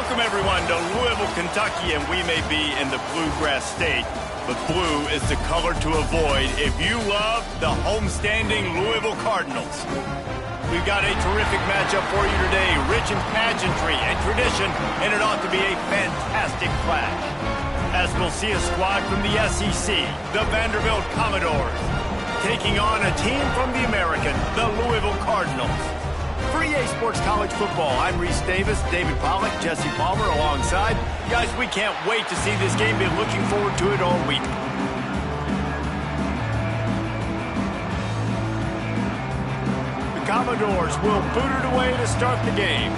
Welcome, everyone, to Louisville, Kentucky, and we may be in the Bluegrass State, but blue is the color to avoid if you love the homestanding Louisville Cardinals. We've got a terrific matchup for you today, rich in pageantry and tradition, and it ought to be a fantastic clash. As we'll see a squad from the SEC, the Vanderbilt Commodores, taking on a team from the American, the Louisville Cardinals. For EA Sports College Football, I'm Reese Davis, David Pollack, Jesse Palmer alongside. Guys, we can't wait to see this game. Been looking forward to it all week. The Commodores will boot it away to start the game.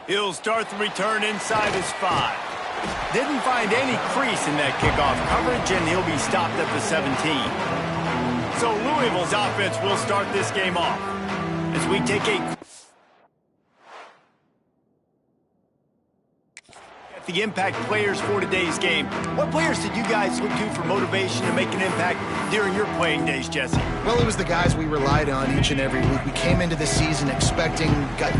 He'll start the return inside his 5. Didn't find any crease in that kickoff coverage, and he'll be stopped at the 17. So Louisville's offense will start this game off as we take the impact players for today's game. What players did you guys look to for motivation to make an impact during your playing days, Jesse? Well, it was the guys we relied on each and every week. We came into the season expecting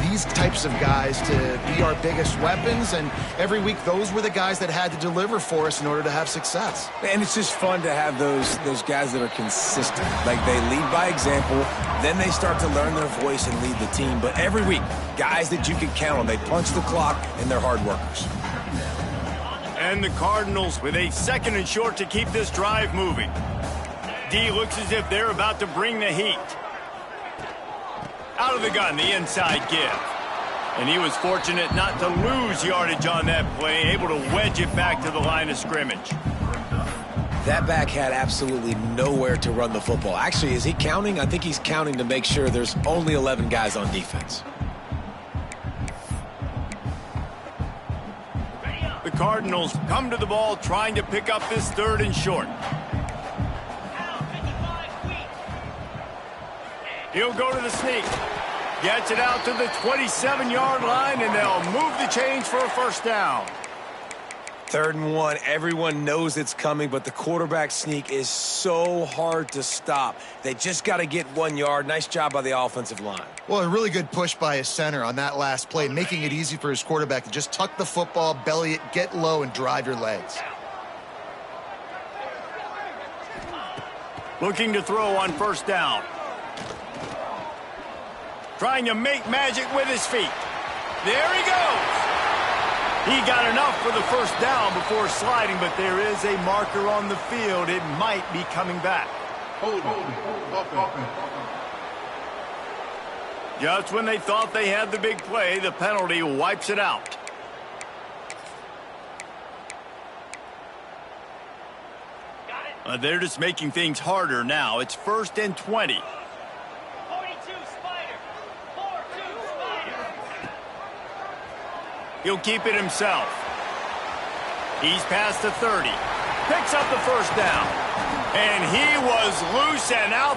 these types of guys to be our biggest weapons, and every week those were the guys that had to deliver for us in order to have success. And it's just fun to have those guys that are consistent. Like, they lead by example, then they start to learn their voice and lead the team. But every week, guys that you can count on, they punch the clock, and they're hard workers. And the Cardinals with a 2nd and short to keep this drive moving. D looks as if they're about to bring the heat. Out of the gun, the inside give. And he was fortunate not to lose yardage on that play, able to wedge it back to the line of scrimmage. That back had absolutely nowhere to run the football. Actually, is he counting? I think he's counting to make sure there's only 11 guys on defense. The Cardinals come to the ball trying to pick up this 3rd and short. He'll go to the sneak. Gets it out to the 27-yard line, and they'll move the chains for a 1st down. 3rd and 1. Everyone knows it's coming, but the quarterback sneak is so hard to stop. They just got to get 1 yard. Nice job by the offensive line. Well, a really good push by his center on that last play, making it easy for his quarterback to just tuck the football, belly it, get low, and drive your legs. Looking to throw on 1st down. Trying to make magic with his feet. There he goes. He got enough for the 1st down before sliding, but there is a marker on the field. It might be coming back. Just when they thought they had the big play, the penalty wipes it out. They're just making things harder now. It's 1st and 20. He'll keep it himself. He's past the 30. Picks up the 1st down. And he was loose and out.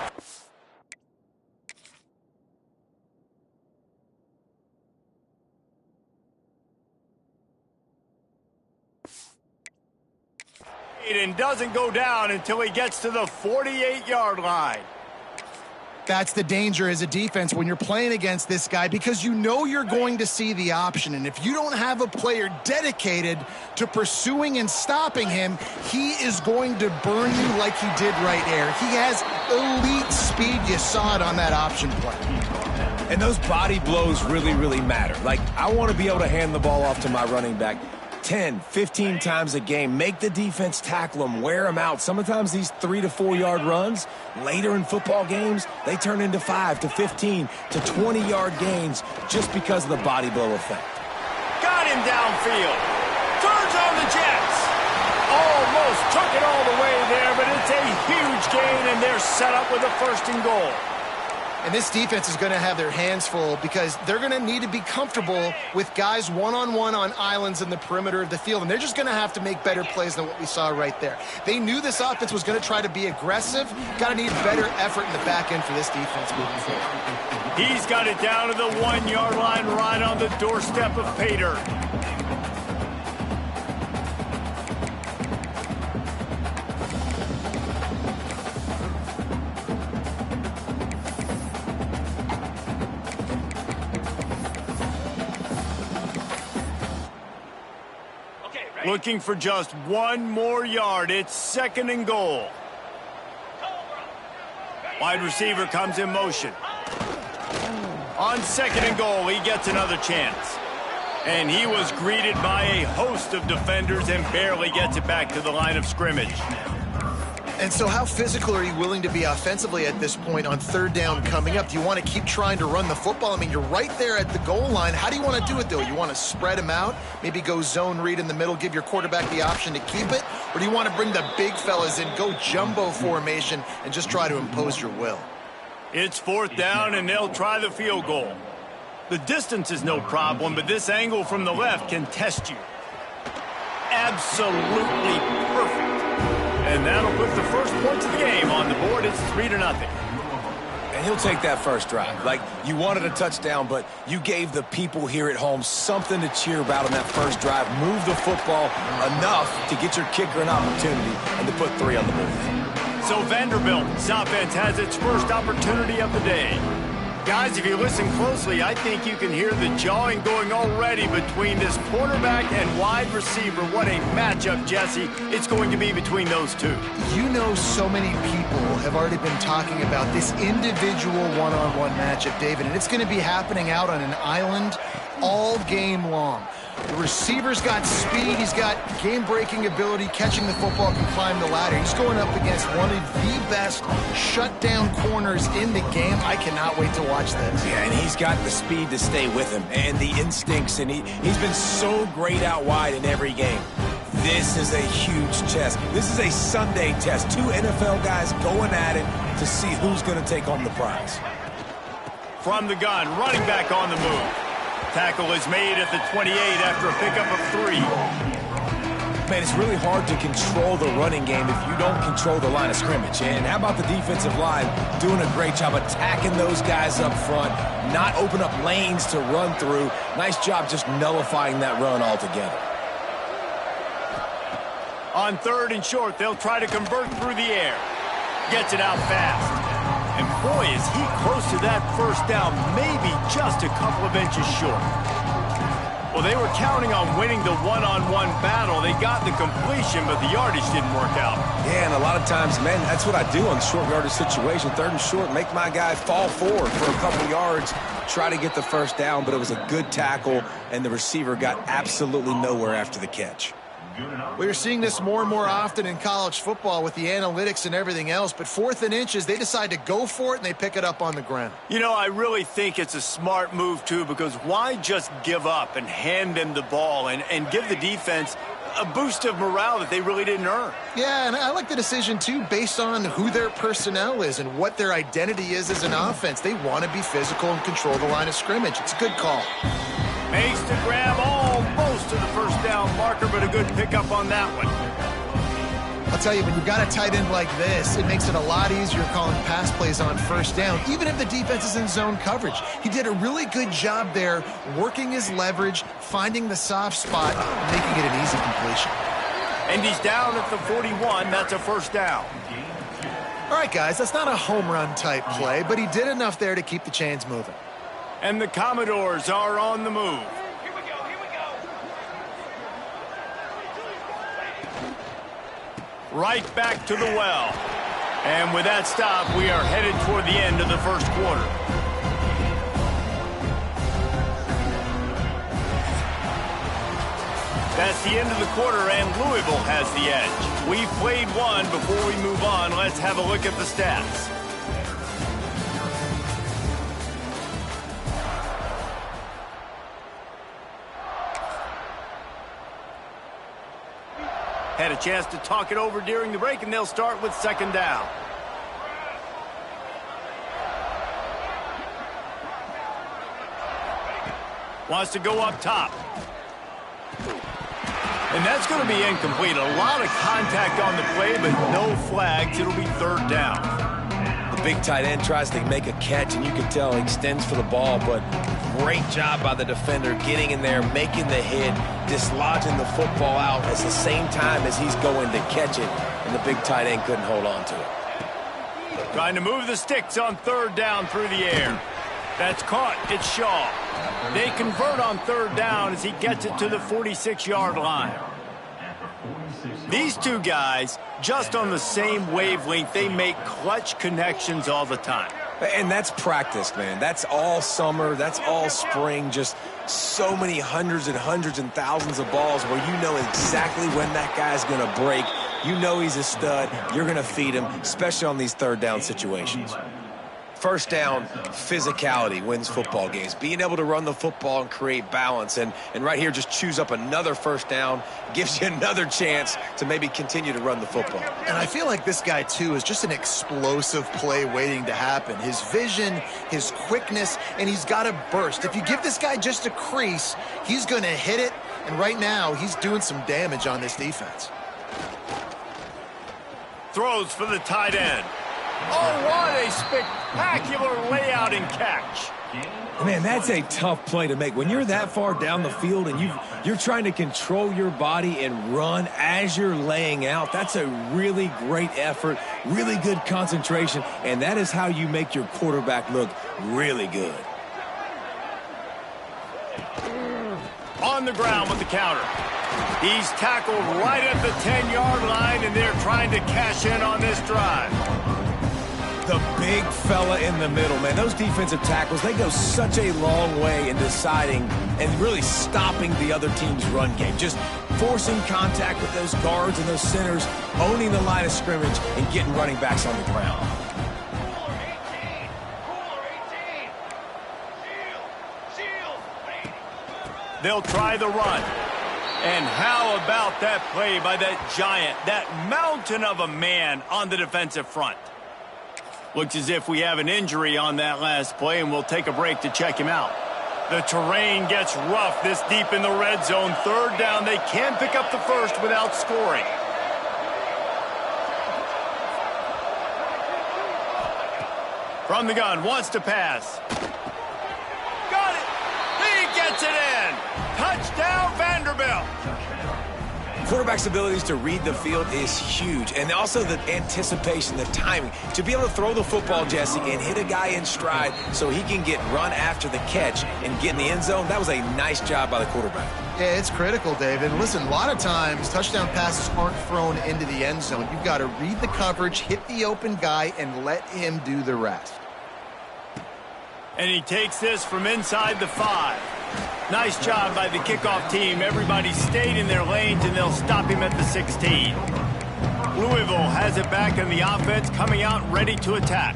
And doesn't go down until he gets to the 48-yard line. That's the danger as a defense when you're playing against this guy, because you know you're going to see the option. And if you don't have a player dedicated to pursuing and stopping him, he is going to burn you like he did right there. He has elite speed. You saw it on that option play. And those body blows really, really matter. Like, I want to be able to hand the ball off to my running back 10, 15 times a game. Make the defense tackle them, wear them out. Sometimes these 3 to 4 yard runs, later in football games, they turn into 5 to 15 to 20-yard gains just because of the body blow effect. Got him downfield. Turns on the Jets. Almost took it all the way there, but it's a huge gain, and they're set up with a 1st and goal. And this defense is going to have their hands full because they're going to need to be comfortable with guys one-on-one on islands in the perimeter of the field. And they're just going to have to make better plays than what we saw right there. They knew this offense was going to try to be aggressive. Got to need better effort in the back end for this defense moving forward. He's got it down to the 1-yard line right on the doorstep of Pater. Looking for just one more yard. It's 2nd and goal. Wide receiver comes in motion. On 2nd and goal, he gets another chance. And he was greeted by a host of defenders and barely gets it back to the line of scrimmage. And so how physical are you willing to be offensively at this point on 3rd down coming up? Do you want to keep trying to run the football? I mean, you're right there at the goal line. How do you want to do it, though? You want to spread them out, maybe go zone read in the middle, give your quarterback the option to keep it? Or do you want to bring the big fellas in, go jumbo formation, and just try to impose your will? It's 4th down, and they'll try the field goal. The distance is no problem, but this angle from the left can test you. Absolutely perfect. And that'll put the first points of the game on the board. It's 3-0. And he'll take that first drive. Like, you wanted a touchdown, but you gave the people here at home something to cheer about on that first drive. Move the football enough to get your kicker an opportunity and to put 3 on the board. So Vanderbilt's offense has its first opportunity of the day. Guys, if you listen closely, I think you can hear the jawing going already between this quarterback and wide receiver. What a matchup, Jesse, it's going to be between those two. You know, so many people have already been talking about this individual one-on-one matchup, David, and it's going to be happening out on an island all game long. The receiver's got speed, he's got game-breaking ability, catching the football, can climb the ladder. He's going up against one of the best shutdown corners in the game. I cannot wait to watch this. Yeah, and he's got the speed to stay with him and the instincts, and he's been so great out wide in every game. This is a huge test. This is a Sunday test. 2 NFL guys going at it to see who's going to take on the prize. From the gun, running back on the move. Tackle is made at the 28 after a pickup of 3. Man, it's really hard to control the running game if you don't control the line of scrimmage. And how about the defensive line doing a great job attacking those guys up front, not open up lanes to run through. Nice job just nullifying that run altogether. On 3rd and short, they'll try to convert through the air. Gets it out fast. And boy, is he close to that first down, maybe just a couple of inches short. Well, they were counting on winning the one-on-one battle. They got the completion, but the yardage didn't work out. Yeah, and a lot of times, man, that's what I do on short yardage situation. 3rd and short, make my guy fall forward for a couple yards, try to get the first down, but it was a good tackle, and the receiver got absolutely nowhere after the catch. We're seeing this more and more often in college football with the analytics and everything else, but 4th and inches, they decide to go for it, and they pick it up on the ground. You know, I really think it's a smart move, too, because why just give up and hand them the ball and give the defense a boost of morale that they really didn't earn? Yeah, and I like the decision, too, based on who their personnel is and what their identity is as an offense. They want to be physical and control the line of scrimmage. It's a good call. Makes the grab almost to the first down marker, but a good pickup on that one. I'll tell you, when you've got a tight end like this, it makes it a lot easier calling pass plays on first down, even if the defense is in zone coverage. He did a really good job there, working his leverage, finding the soft spot, and making it an easy completion. And he's down at the 41. That's a first down. All right, guys, that's not a home run type play, but he did enough there to keep the chains moving. And the Commodores are on the move. Here we go. Right back to the well. And with that stop, we are headed toward the end of the first quarter. That's the end of the quarter, and Louisville has the edge. We've played one. Before we move on, let's have a look at the stats. Had a chance to talk it over during the break, and they'll start with 2nd down. Wants to go up top. And that's going to be incomplete. A lot of contact on the play, but no flags. It'll be 3rd down. The big tight end tries to make a catch, and you can tell he extends for the ball, but great job by the defender getting in there, making the hit, dislodging the football out at the same time as he's going to catch it, and the big tight end couldn't hold on to it. Trying to move the sticks on 3rd down through the air. That's caught. It's Shaw. They convert on 3rd down as he gets it to the 46-yard line. These two guys, just on the same wavelength, they make clutch connections all the time. And that's practice, man. That's all summer. That's all spring. Just so many hundreds and thousands of balls where you know exactly when that guy's going to break. You know he's a stud. You're going to feed him, especially on these third down situations. First down, physicality wins football games. Being able to run the football and create balance. And right here, just choose up another first down. Gives you another chance to maybe continue to run the football. And I feel like this guy, too, is just an explosive play waiting to happen. His vision, his quickness, and he's got a burst. If you give this guy just a crease, he's going to hit it. And right now, he's doing some damage on this defense. Throws for the tight end. Oh, what a spectacular layout and catch. Man, that's a tough play to make. When you're that far down the field and you're trying to control your body and run as you're laying out, that's a really great effort, really good concentration, and that is how you make your quarterback look really good. On the ground with the counter. He's tackled right at the 10-yard line, and they're trying to cash in on this drive. The big fella in the middle, man. Those defensive tackles, they go such a long way in deciding and really stopping the other team's run game. Just forcing contact with those guards and those centers, owning the line of scrimmage, and getting running backs on the ground. They'll try the run. And how about that play by that giant, that mountain of a man on the defensive front? Looks as if we have an injury on that last play, and we'll take a break to check him out. The terrain gets rough this deep in the red zone. Third down, they can't pick up the first without scoring. From the gun, wants to pass. Got it! He gets it in! Touchdown, Vanderbilt! Quarterback's abilities to read the field is huge, and also the anticipation, the timing. To be able to throw the football, Jesse, and hit a guy in stride so he can get run after the catch and get in the end zone, that was a nice job by the quarterback. Yeah, it's critical, David. Listen, a lot of times touchdown passes aren't thrown into the end zone. You've got to read the coverage, hit the open guy, and let him do the rest. And he takes this from inside the 5. Nice job by the kickoff team. Everybody stayed in their lanes, and they'll stop him at the 16. Louisville has it back in the offense, coming out ready to attack.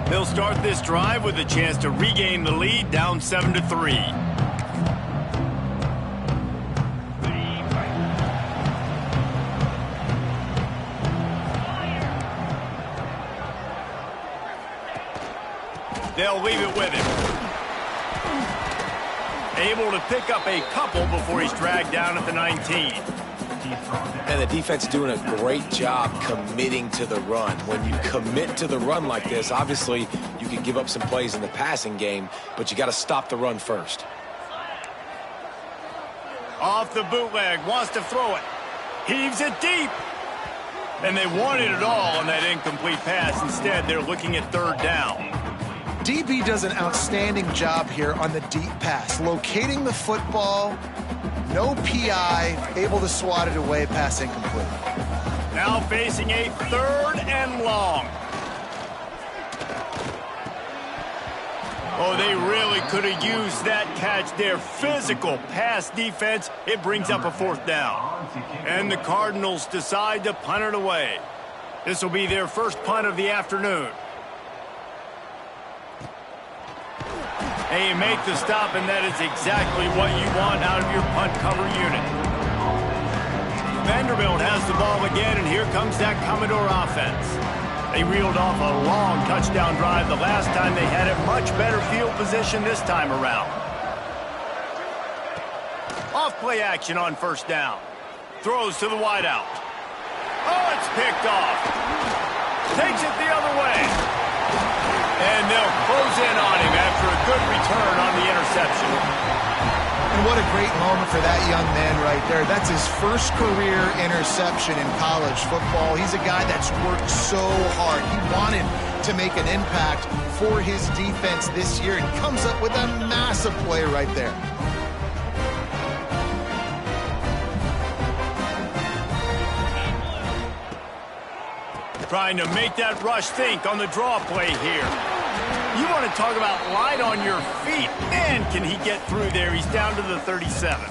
They'll start this drive with a chance to regain the lead, down 7-3. They'll leave it with him. Able to pick up a couple before he's dragged down at the 19. And the defense doing a great job committing to the run. When you commit to the run like this, obviously you can give up some plays in the passing game, but you got to stop the run first. Off the bootleg, wants to throw it. Heaves it deep. And they wanted it all on that incomplete pass. Instead, they're looking at third down. DB does an outstanding job here on the deep pass, locating the football, no PI, able to swat it away, pass incomplete. Now facing a third and long. Oh, they really could have used that catch there. Physical pass defense. It brings up a fourth down. And the Cardinals decide to punt it away. This will be their first punt of the afternoon. And you make the stop, and that is exactly what you want out of your punt cover unit. Vanderbilt has the ball again, and here comes that Commodore offense. They reeled off a long touchdown drive the last time they had it. Much better field position this time around. Off play action on first down. Throws to the wideout. Oh, it's picked off. Takes it the other way. And they'll close in on him after a good return on the interception. And what a great moment for that young man right there. That's his first career interception in college football. He's a guy that's worked so hard. He wanted to make an impact for his defense this year and comes up with a massive play right there. Trying to make that rush think on the draw play here. You want to talk about light on your feet. Man, can he get through there. He's down to the 37.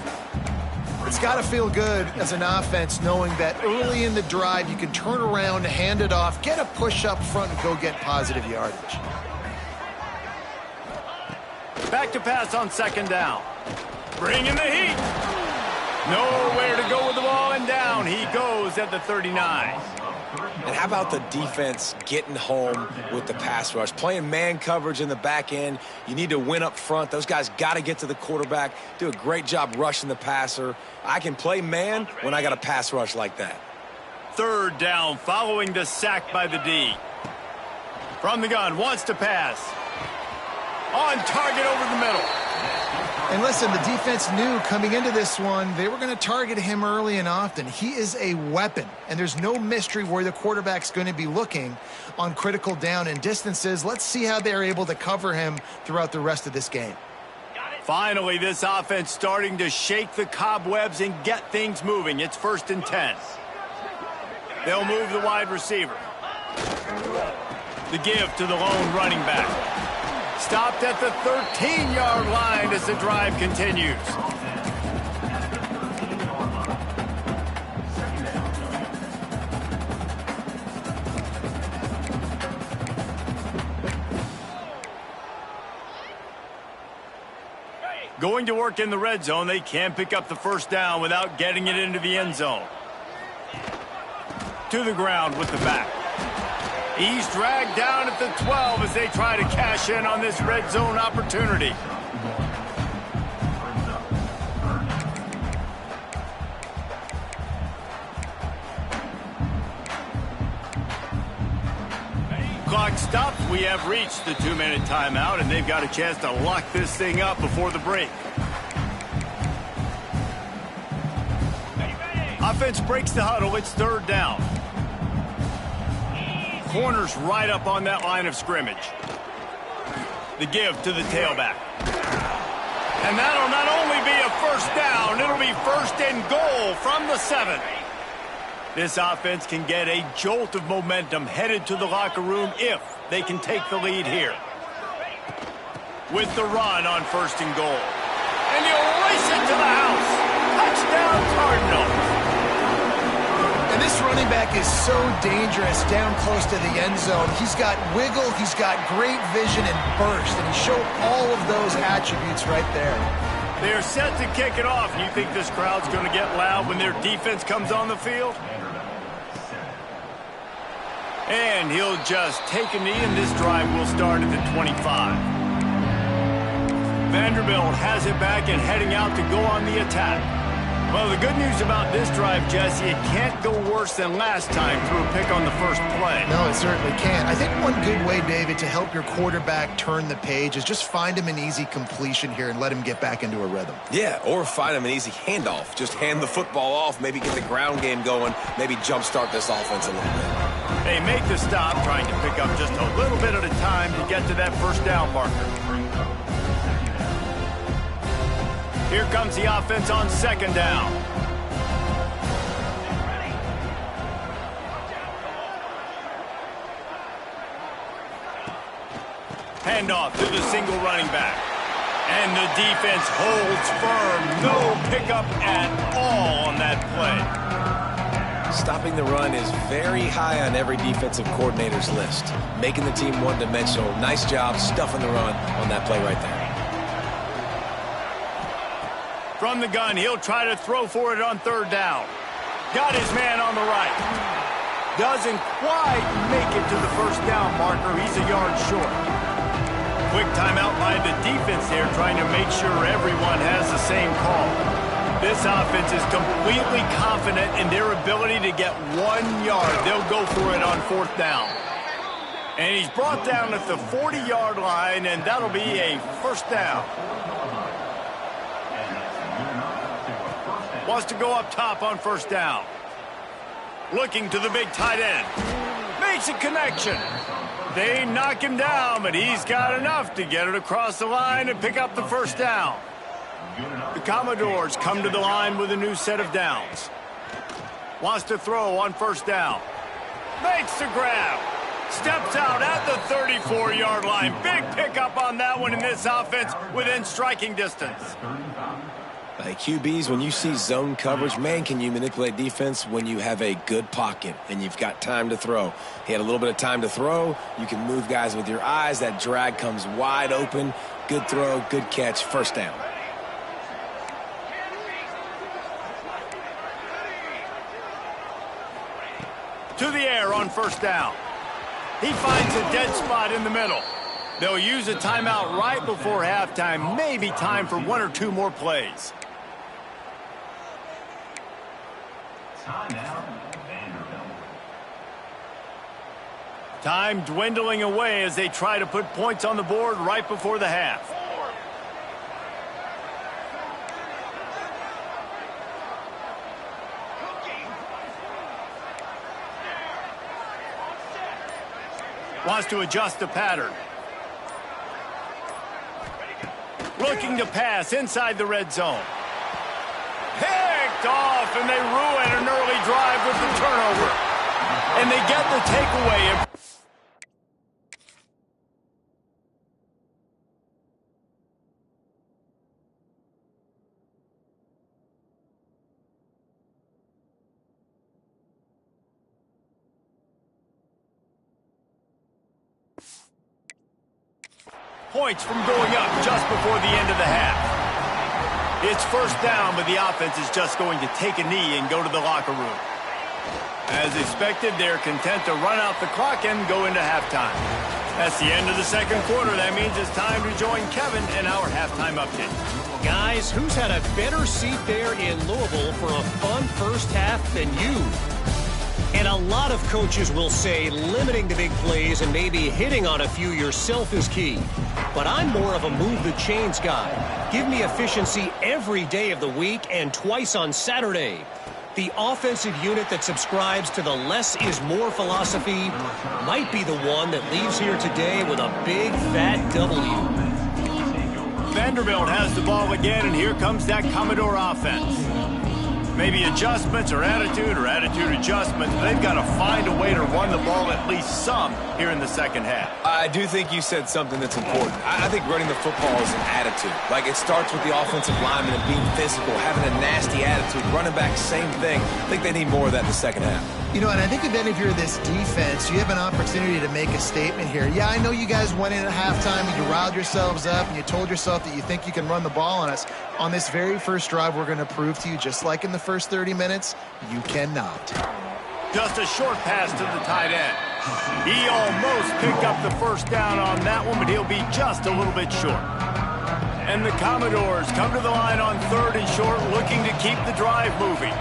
It's got to feel good as an offense knowing that early in the drive you can turn around, hand it off, get a push up front, and go get positive yardage. Back to pass on second down. Bring in the heat. Nowhere to go with the ball, and down he goes at the 39. And how about the defense getting home with the pass rush? Playing man coverage in the back end. You need to win up front. Those guys got to get to the quarterback. Do a great job rushing the passer. I can play man when I got a pass rush like that. Third down following the sack by the D. From the gun, wants to pass. On target over the middle. And listen, the defense knew coming into this one, they were going to target him early and often. He is a weapon, and there's no mystery where the quarterback's going to be looking on critical down and distances. Let's see how they're able to cover him throughout the rest of this game. Finally, this offense starting to shake the cobwebs and get things moving. It's 1st and 10. They'll move the wide receiver. The give to the lone running back. Stopped at the 13-yard line as the drive continues. Going to work in the red zone, they can't pick up the first down without getting it into the end zone. To the ground with the back. He's dragged down at the 12 as they try to cash in on this red zone opportunity. Clock stops. We have reached the 2-minute timeout, and they've got a chance to lock this thing up before the break. Offense breaks the huddle. It's third down. Corners right up on that line of scrimmage. The give to the tailback. And that'll not only be a first down, it'll be 1st and goal from the 7. This offense can get a jolt of momentum headed to the locker room if they can take the lead here. With the run on 1st and goal. And he'll race it to the house. Touchdown Cardinals. And this running back is so dangerous down close to the end zone. He's got wiggle, he's got great vision and burst, and he showed all of those attributes right there. They're set to kick it off. You think this crowd's going to get loud when their defense comes on the field? And he'll just take a knee, and this drive will start at the 25. Vanderbilt has it back and heading out to go on the attack. Well, the good news about this drive, Jesse, it can't go worse than last time through a pick on the first play. No, it certainly can't. I think one good way, David, to help your quarterback turn the page is just find him an easy completion here and let him get back into a rhythm. Yeah, or find him an easy handoff. Just hand the football off, maybe get the ground game going, maybe jumpstart this offense a little bit. They make the stop, trying to pick up just a little bit at a time to get to that first down marker. Here comes the offense on second down. Handoff to the single running back. And the defense holds firm. No pickup at all on that play. Stopping the run is very high on every defensive coordinator's list. Making the team one-dimensional. Nice job stuffing the run on that play right there. From the gun, he'll try to throw for it on third down. Got his man on the right. Doesn't quite make it to the first down marker. He's a yard short. Quick timeout by the defense there, trying to make sure everyone has the same call. This offense is completely confident in their ability to get 1 yard. They'll go for it on fourth down. And he's brought down at the 40-yard line, and that'll be a first down. Wants to go up top on first down. Looking to the big tight end. Makes a connection. They knock him down, but he's got enough to get it across the line and pick up the first down. The Commodores come to the line with a new set of downs. Wants to throw on first down. Makes the grab. Steps out at the 34-yard line. Big pickup on that one in this offense within striking distance. Like QBs, when you see zone coverage, man, can you manipulate defense when you have a good pocket and you've got time to throw. He had a little bit of time to throw. You can move guys with your eyes. That drag comes wide open. Good throw, good catch, first down. To the air on first down. He finds a dead spot in the middle. They'll use a timeout right before halftime. Maybe time for one or two more plays. Time dwindling away as they try to put points on the board right before the half. Wants to adjust the pattern. Looking to pass inside the red zone. Picked off, and they ruin an early drive with the turnover. And they get the takeaway. Points from going up just before the end of the half. It's first down, but the offense is just going to take a knee and go to the locker room. As expected, they're content to run out the clock and go into halftime. That's the end of the second quarter. That means it's time to join Kevin in our halftime update. Guys, who's had a better seat there in Louisville for a fun first half than you? And a lot of coaches will say limiting the big plays and maybe hitting on a few yourself is key. But I'm more of a move the chains guy. Give me efficiency every day of the week and twice on Saturday. The offensive unit that subscribes to the less is more philosophy might be the one that leaves here today with a big fat W. Vanderbilt has the ball again, and here comes that Commodore offense. Maybe adjustments or attitude adjustments. They've got to find a way to run the ball at least some here in the second half. I do think you said something that's important. I think running the football is an attitude. Like, it starts with the offensive lineman and being physical, having a nasty attitude. Running back, same thing. I think they need more of that in the second half. You know, and I think then if you're this defense, you have an opportunity to make a statement here. Yeah, I know you guys went in at halftime and you riled yourselves up and you told yourself that you think you can run the ball on us. On this very first drive, we're going to prove to you, just like in the first 30 minutes, you cannot. Just a short pass to the tight end. He almost picked up the first down on that one, but he'll be just a little bit short. And the Commodores come to the line on third and short, looking to keep the drive moving.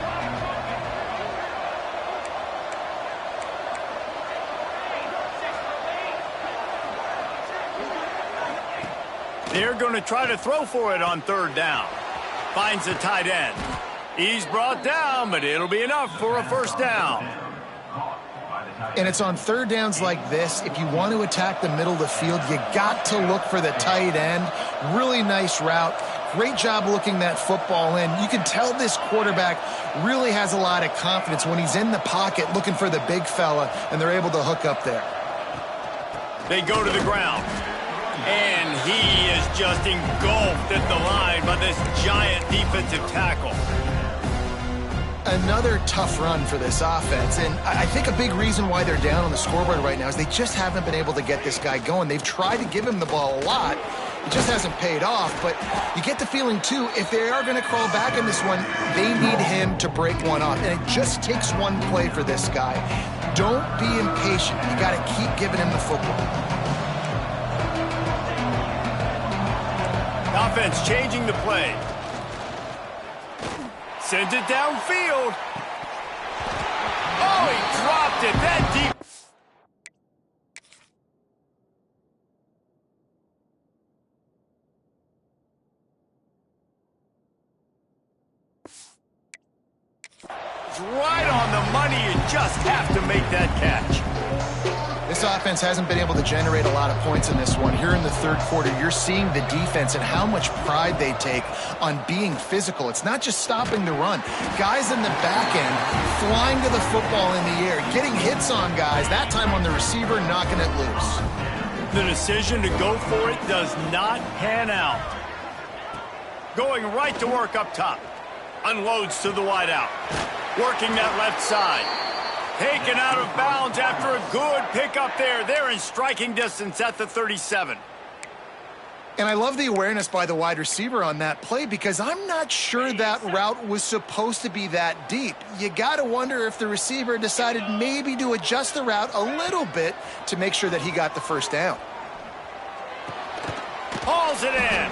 They're going to try to throw for it on third down. Finds the tight end. He's brought down, but it'll be enough for a first down. And it's on third downs like this. If you want to attack the middle of the field, you got to look for the tight end. Really nice route. Great job looking that football in. You can tell this quarterback really has a lot of confidence when he's in the pocket looking for the big fella, and they're able to hook up there. They go to the ground. And he is just engulfed at the line by this giant defensive tackle. Another tough run for this offense, and I think a big reason why they're down on the scoreboard right now is they just haven't been able to get this guy going. They've tried to give him the ball a lot. It just hasn't paid off, but you get the feeling, too, if they are going to crawl back in this one, they need him to break one off, and it just takes one play for this guy. Don't be impatient. You got to keep giving him the football. Offense changing the play. Sends it downfield. Oh, he dropped it that deep. It's right on the money. You just have to make that catch. This offense hasn't been able to generate a lot of points in this one. Here in the third quarter, you're seeing the defense and how much pride they take on being physical. It's not just stopping the run. Guys in the back end flying to the football in the air, getting hits on guys, that time on the receiver, knocking it loose. The decision to go for it does not pan out. Going right to work up top. Unloads to the wideout. Working that left side. Taken out of bounds after a good pickup there. They're in striking distance at the 37. And I love the awareness by the wide receiver on that play because I'm not sure that route was supposed to be that deep. You got to wonder if the receiver decided maybe to adjust the route a little bit to make sure that he got the first down. Hauls it in.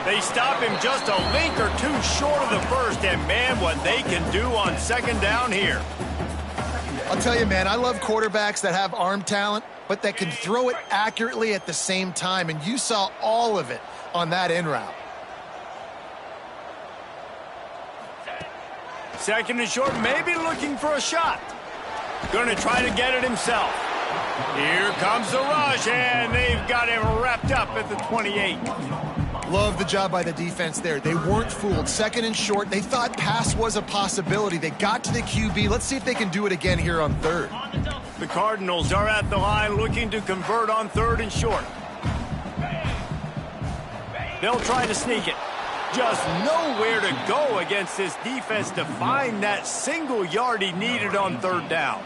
They stop him just a link or two short of the first, and man, what they can do on second down here. I'll tell you, man, I love quarterbacks that have arm talent, but that can throw it accurately at the same time, and you saw all of it on that in route. Second and short, maybe looking for a shot. Going to try to get it himself. Here comes the rush, and they've got him wrapped up at the 28. Love the job by the defense there. They weren't fooled. Second and short, they thought pass was a possibility. They got to the QB. Let's see if they can do it again here on third. The Cardinals are at the line looking to convert on third and short. They'll try to sneak it. Just nowhere to go against this defense to find that single yard he needed on third down.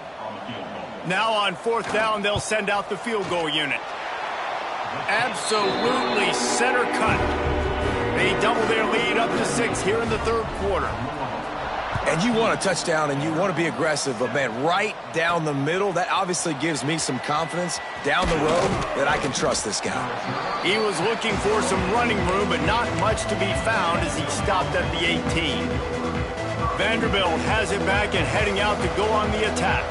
Now on fourth down, they'll send out the field goal unit. Absolutely center cut. They double their lead up to 6 here in the third quarter. And you want a touchdown and you want to be aggressive, but man, right down the middle, that obviously gives me some confidence down the road that I can trust this guy. He was looking for some running room, but not much to be found as he stopped at the 18. Vanderbilt has it back and heading out to go on the attack.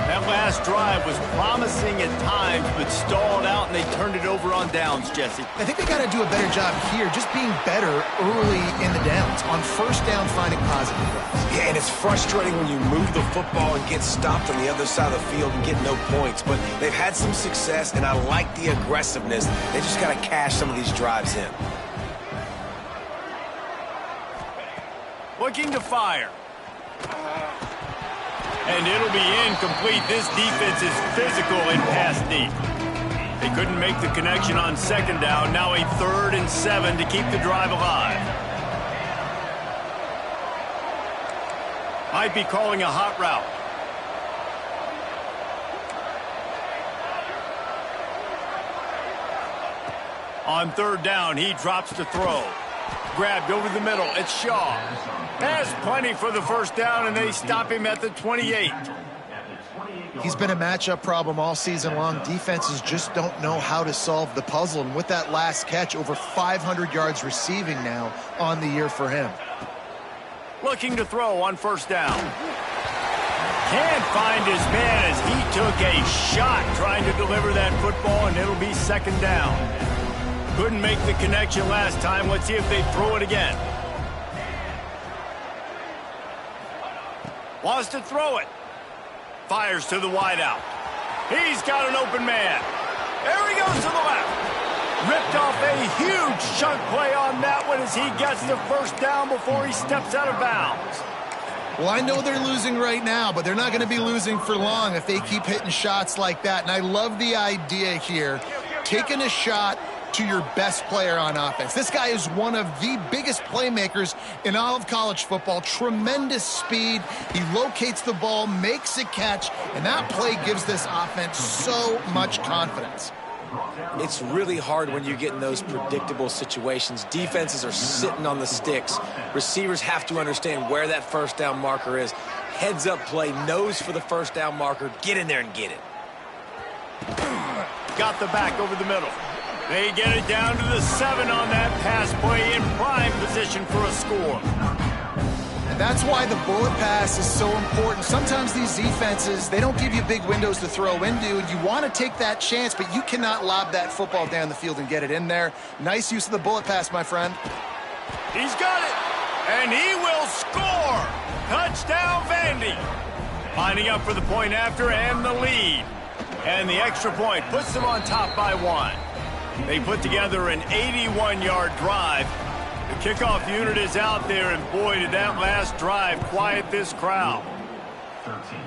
That last drive was promising at times, but stalled out, and they turned it over on downs, Jesse. I think they got to do a better job here, just being better early in the downs. On first down, finding positive plays. Yeah, and it's frustrating when you move the football and get stopped on the other side of the field and get no points. But they've had some success, and I like the aggressiveness. They just got to cash some of these drives in. Looking to fire. And it'll be incomplete. This defense is physical and pass deep. They couldn't make the connection on second down. Now a 3rd and 7 to keep the drive alive. Might be calling a hot route. On third down, he drops to throw. Grabbed over the middle. It's Shaw. Has plenty for the first down, and they stop him at the 28. He's been a matchup problem all season long. Defenses just don't know how to solve the puzzle. And with that last catch, over 500 yards receiving now on the year for him. Looking to throw on first down. Can't find his man as he took a shot trying to deliver that football, and it'll be second down. Couldn't make the connection last time. Let's see if they throw it again. Wants to throw it. Fires to the wideout. He's got an open man. There he goes to the left. Ripped off a huge chunk play on that one as he gets the first down before he steps out of bounds. Well, I know they're losing right now, but they're not going to be losing for long if they keep hitting shots like that. And I love the idea here, taking a shot to your best player on offense. This guy is one of the biggest playmakers in all of college football. Tremendous speed. He locates the ball, makes a catch, and that play gives this offense so much confidence. It's really hard when you get in those predictable situations. Defenses are sitting on the sticks. Receivers have to understand where that first down marker is. Heads up play, nose for the first down marker. Get in there and get it. Got the back over the middle. They get it down to the 7 on that pass play in prime position for a score. And that's why the bullet pass is so important. Sometimes these defenses, they don't give you big windows to throw into, and you want to take that chance, but you cannot lob that football down the field and get it in there. Nice use of the bullet pass, my friend. He's got it, and he will score. Touchdown, Vandy. Lining up for the point after and the lead. And the extra point puts them on top by 1. They put together an 81-yard drive. The kickoff unit is out there, and boy, did that last drive quiet this crowd. 13.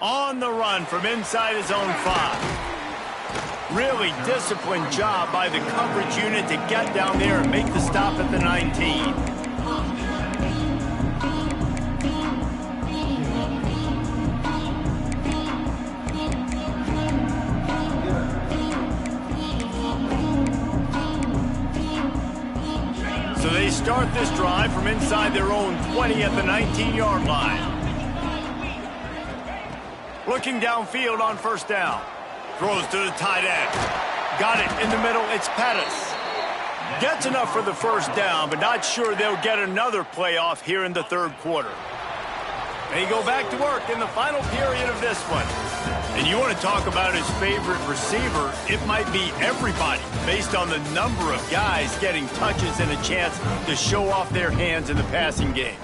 On the run from inside his own 5. Really disciplined job by the coverage unit to get down there and make the stop at the 19. So they start this drive from inside their own 20 at the 19-yard line. Looking downfield on first down. Throws to the tight end. Got it in the middle. It's Pettis. Gets enough for the first down, but not sure they'll get another playoff here in the third quarter. They go back to work in the final period of this one. And you want to talk about his favorite receiver, it might be everybody, based on the number of guys getting touches and a chance to show off their hands in the passing game.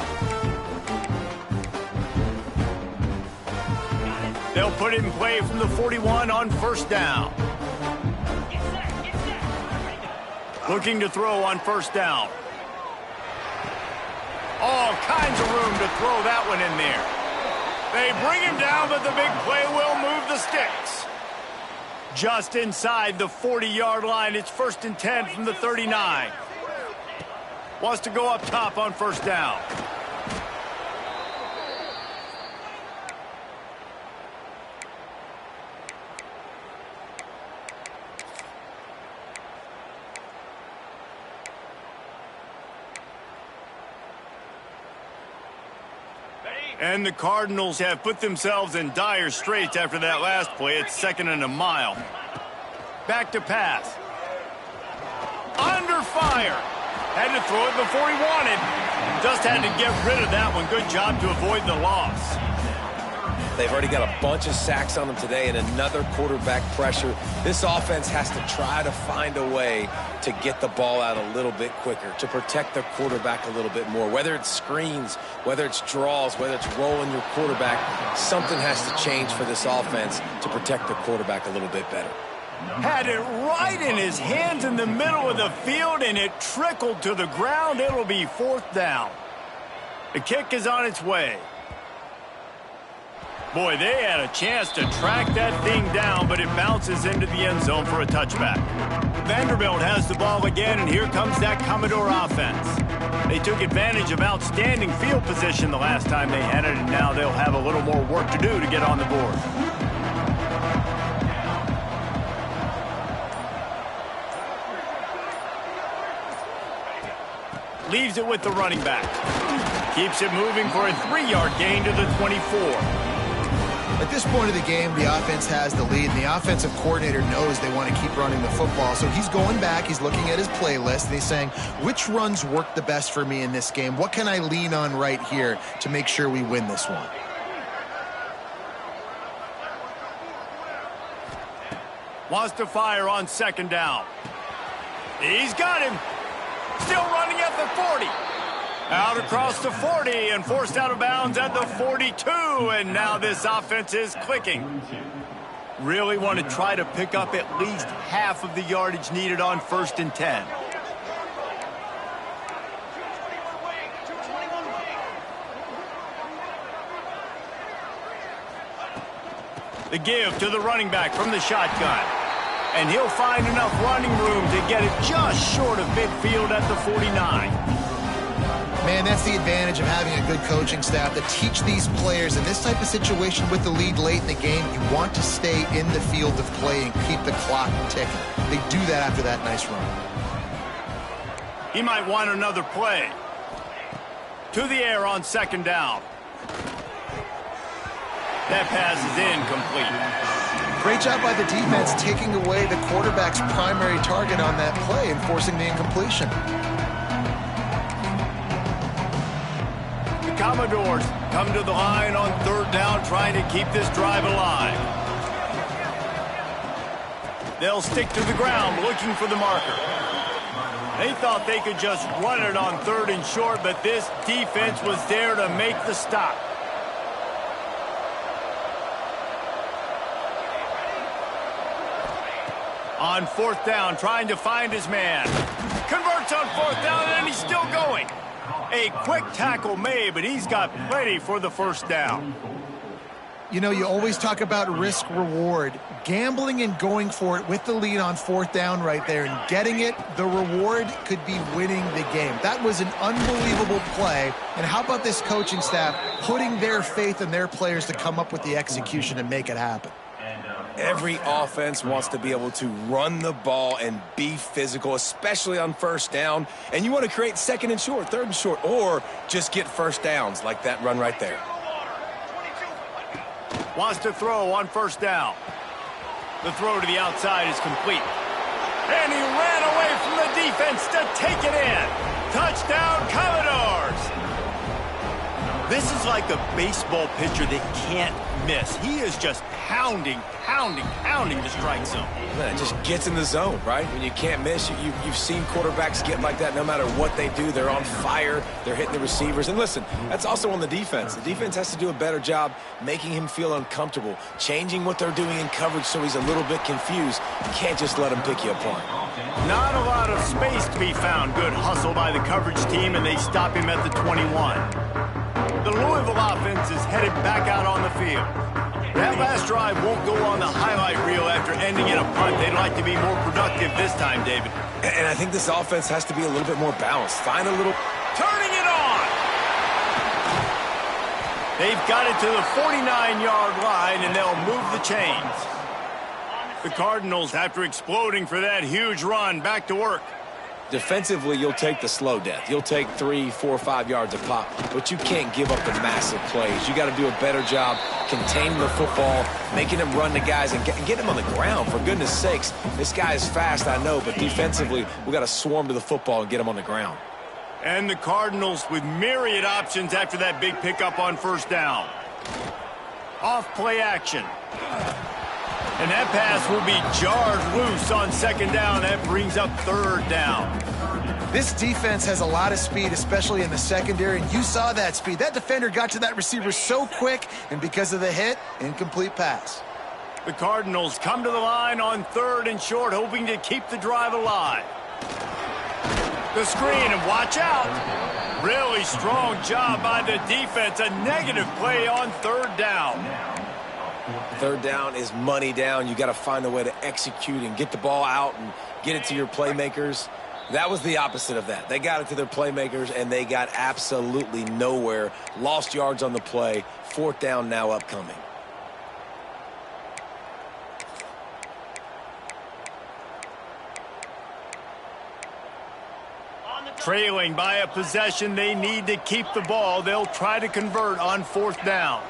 They'll put it in play from the 41 on first down. Looking to throw on first down. All kinds of room to throw that one in there. They bring him down, but the big play will move the sticks. Just inside the 40-yard line. It's 1st and 10 from the 39. Wants to go up top on first down. And the Cardinals have put themselves in dire straits after that last play. It's 2nd and a mile. Back to pass. Under fire. Had to throw it before he wanted. Just had to get rid of that one. Good job to avoid the loss. They've already got a bunch of sacks on them today and another quarterback pressure. This offense has to try to find a way to get the ball out a little bit quicker, to protect their quarterback a little bit more. Whether it's screens, whether it's draws, whether it's rolling your quarterback, something has to change for this offense to protect their quarterback a little bit better. Had it right in his hands in the middle of the field, and it trickled to the ground. It'll be 4th down. The kick is on its way. Boy, they had a chance to track that thing down, but it bounces into the end zone for a touchback. Vanderbilt has the ball again, and here comes that Commodore offense. They took advantage of outstanding field position the last time they had it, and now they'll have a little more work to do to get on the board. Leaves it with the running back. Keeps it moving for a 3-yard gain to the 24. At this point of the game, the offense has the lead, and the offensive coordinator knows they want to keep running the football. So he's going back, he's looking at his playlist, and he's saying, which runs work the best for me in this game? What can I lean on right here to make sure we win this one? Wants to fire on 2nd down. He's got him. Still running at the 40. Out across the 40 and forced out of bounds at the 42. And now this offense is clicking. Really want to try to pick up at least half of the yardage needed on 1st and 10. The give to the running back from the shotgun. And he'll find enough running room to get it just short of midfield at the 49. Man, that's the advantage of having a good coaching staff to teach these players in this type of situation with the lead late in the game. You want to stay in the field of play and keep the clock ticking. They do that after that nice run. He might want another play. To the air on 2nd down. That pass is incomplete. Great job by the defense taking away the quarterback's primary target on that play and forcing the incompletion. The Commodores come to the line on 3rd down, trying to keep this drive alive. They'll stick to the ground looking for the marker. They thought they could just run it on 3rd and short, but this defense was there to make the stop. On fourth down, trying to find his man. Converts on fourth down, and he's still going. A quick tackle made, but he's got plenty for the first down. You know, you always talk about risk-reward. Gambling and going for it with the lead on fourth down right there and getting it, the reward could be winning the game. That was an unbelievable play. And how about this coaching staff putting their faith in their players to come up with the execution and make it happen? Every offense wants to be able to run the ball and be physical, especially on first down. And you want to create second and short, third and short, or just get first downs like that run right there. Wants to throw on first down. The throw to the outside is complete. And he ran away from the defense to take it in. Touchdown, Commodores! This is like a baseball pitcher that can't miss. He is just pounding the strike zone. Man, it just gets in the zone, right? When you can't miss, you've seen quarterbacks get like that no matter what they do. They're on fire. They're hitting the receivers. And listen, that's also on the defense. The defense has to do a better job making him feel uncomfortable, changing what they're doing in coverage so he's a little bit confused. You can't just let him pick you apart. Not a lot of space to be found. Good hustle by the coverage team, and they stop him at the 21. The Louisville offense is headed back out on the field. That last drive won't go on the highlight reel after ending in a punt. They'd like to be more productive this time, David. And I think this offense has to be a little bit more balanced. Find a little... Turning it on! They've got it to the 49-yard line, and they'll move the chains. The Cardinals, after exploding for that huge run, back to work. Defensively, you'll take the slow death. You'll take 3, 4, 5 yards a pop, but you can't give up the massive plays. You got to do a better job containing the football, making him run the guys, and get him on the ground. For goodness sakes, this guy is fast, I know, but defensively, we got to swarm to the football and get him on the ground. And the Cardinals with myriad options after that big pickup on first down. Off play action. And that pass will be jarred loose on second down. That brings up third down. This defense has a lot of speed, especially in the secondary, and you saw that speed. That defender got to that receiver so quick, and because of the hit, incomplete pass. The Cardinals come to the line on third and short, hoping to keep the drive alive. The screen, and watch out. Really strong job by the defense. A negative play on third down. Third down is money down. You got to find a way to execute and get the ball out and get it to your playmakers. That was the opposite of that. They got it to their playmakers, and they got absolutely nowhere. Lost yards on the play. Fourth down now upcoming. Trailing by a possession, they need to keep the ball. They'll try to convert on fourth down.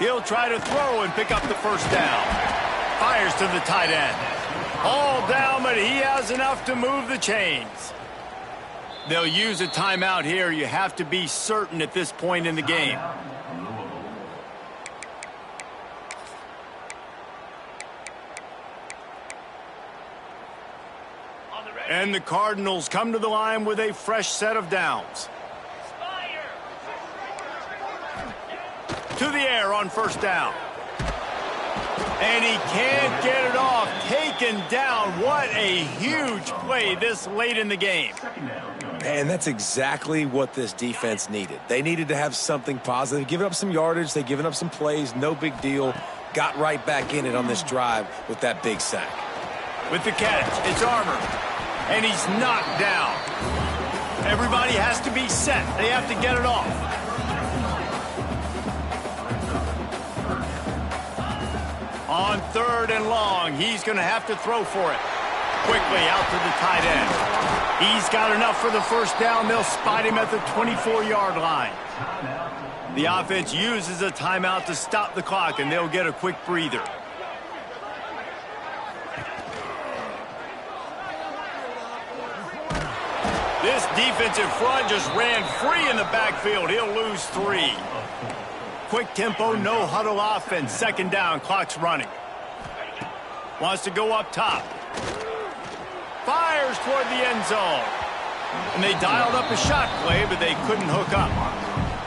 He'll try to throw and pick up the first down. Fires to the tight end. All down, but he has enough to move the chains. They'll use a timeout here. You have to be certain at this point in the game. And the Cardinals come to the line with a fresh set of downs. To the air on first down. And he can't get it off. Taken down. What a huge play this late in the game. And that's exactly what this defense needed. They needed to have something positive. Giving up some yardage. They've given up some plays. No big deal. Got right back in it on this drive with that big sack. With the catch, it's Armour. And he's knocked down. Everybody has to be set. They have to get it off. On third and long, he's going to have to throw for it. Quickly out to the tight end. He's got enough for the first down. They'll spot him at the 24-yard line. The offense uses a timeout to stop the clock, and they'll get a quick breather. This defensive front just ran free in the backfield. He'll lose 3. Quick tempo, no huddle offense. Second down, clock's running. Wants to go up top. Fires toward the end zone. And they dialed up a shot play, but they couldn't hook up.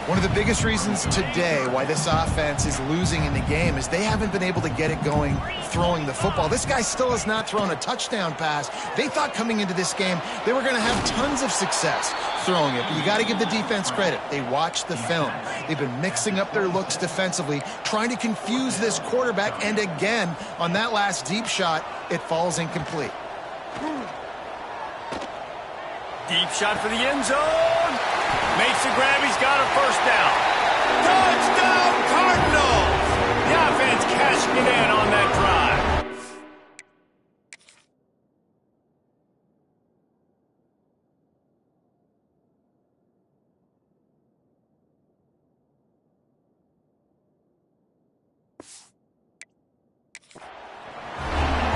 One of the biggest reasons today why this offense is losing in the game is they haven't been able to get it going throwing the football. This guy still has not thrown a touchdown pass. They thought coming into this game they were going to have tons of success throwing it. But you got to give the defense credit. They watched the film. They've been mixing up their looks defensively, trying to confuse this quarterback, and again, on that last deep shot, it falls incomplete. Deep shot for the end zone. Makes the grab. He's got a first down. Touchdown, Cardinals! The offense cashing it in on that drive.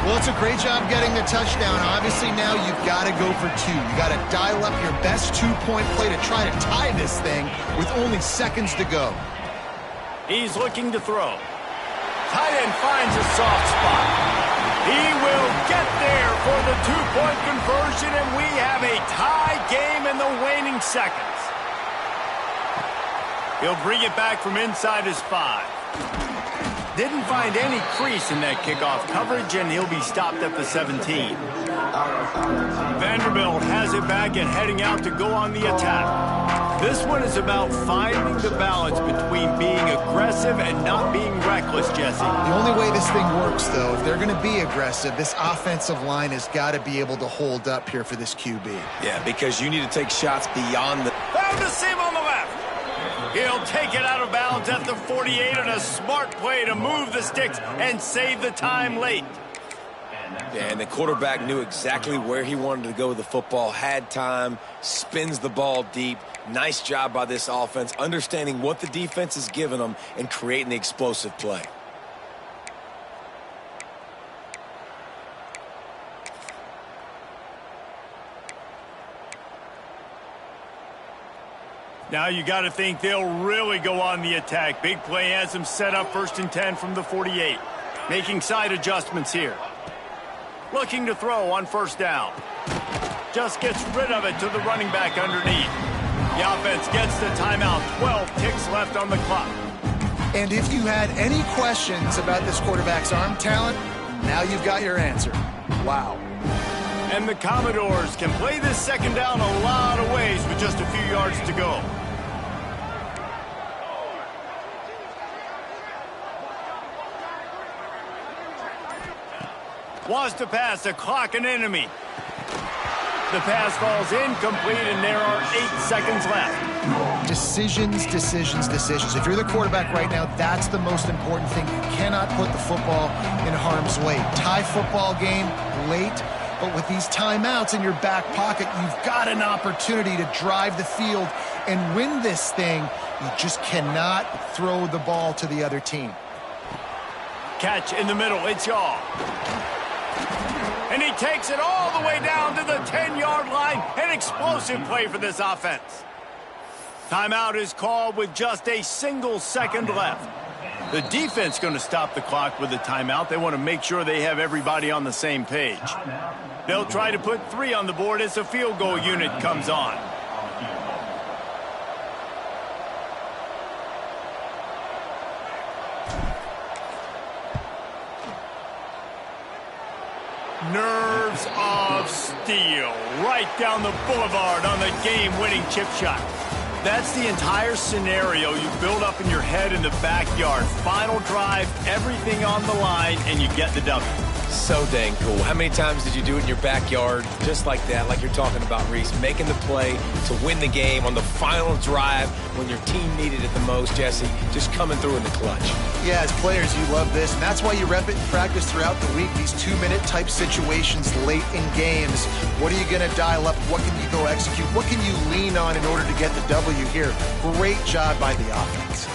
Well, it's a great job getting the touchdown. Obviously, now you've got to go for two. You got to dial up your best two-point play to try to tie this thing with only seconds to go. He's looking to throw. Tight end finds a soft spot. He will get there for the two-point conversion, and we have a tie game in the waning seconds. He'll bring it back from inside his 5. Didn't find any crease in that kickoff coverage, and he'll be stopped at the 17. Vanderbilt has it back and heading out to go on the attack. This one is about finding the balance between being aggressive and not being reckless, Jesse. The only way this thing works, though, if they're going to be aggressive, this offensive line has got to be able to hold up here for this QB. Yeah, because you need to take shots beyond the... Found the seam on the left. He'll take it out of bounds at the 48 and a smart play to move the sticks and save the time late. Yeah, and the quarterback knew exactly where he wanted to go with the football, had time, spins the ball deep. Nice job by this offense, understanding what the defense is giving them and creating the explosive play. Now you got to think they'll really go on the attack. Big play has them set up 1st and 10 from the 48. Making side adjustments here. Looking to throw on 1st down. Just gets rid of it to the running back underneath. The offense gets the timeout. 12 ticks left on the clock. And if you had any questions about this quarterback's arm talent, now you've got your answer. Wow. And the Commodores can play this 2nd down a lot of ways with just a few yards to go. Wants to pass, the clock an enemy. The pass falls incomplete, and there are 8 seconds left. Decisions, decisions, decisions. If you're the quarterback right now, that's the most important thing. You cannot put the football in harm's way. Tie football game late, but with these timeouts in your back pocket, you've got an opportunity to drive the field and win this thing. You just cannot throw the ball to the other team. Catch in the middle, it's y'all. And he takes it all the way down to the 10-yard line. An explosive play for this offense. Timeout is called with just a single second left. The defense going to stop the clock with a timeout. They want to make sure they have everybody on the same page. They'll try to put 3 on the board as the field goal unit comes on. Nerves of steel right down the boulevard on the game-winning chip shot. That's the entire scenario you build up in your head in the backyard. Final drive, everything on the line, and you get the W. So dang cool. How many times did you do it in your backyard just like that, like you're talking about, Reese? Making the play to win the game on the final drive when your team needed it the most, Jesse. Just coming through in the clutch. Yeah, as players, you love this, and that's why you rep it in practice throughout the week. These 2-minute type situations late in games. What are you going to dial up? What can you go execute? What can you lean on in order to get the W here? Great job by the offense.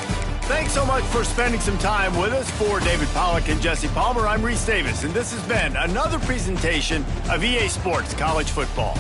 Thanks so much for spending some time with us. For David Pollack and Jesse Palmer, I'm Reese Davis, and this has been another presentation of EA Sports College Football.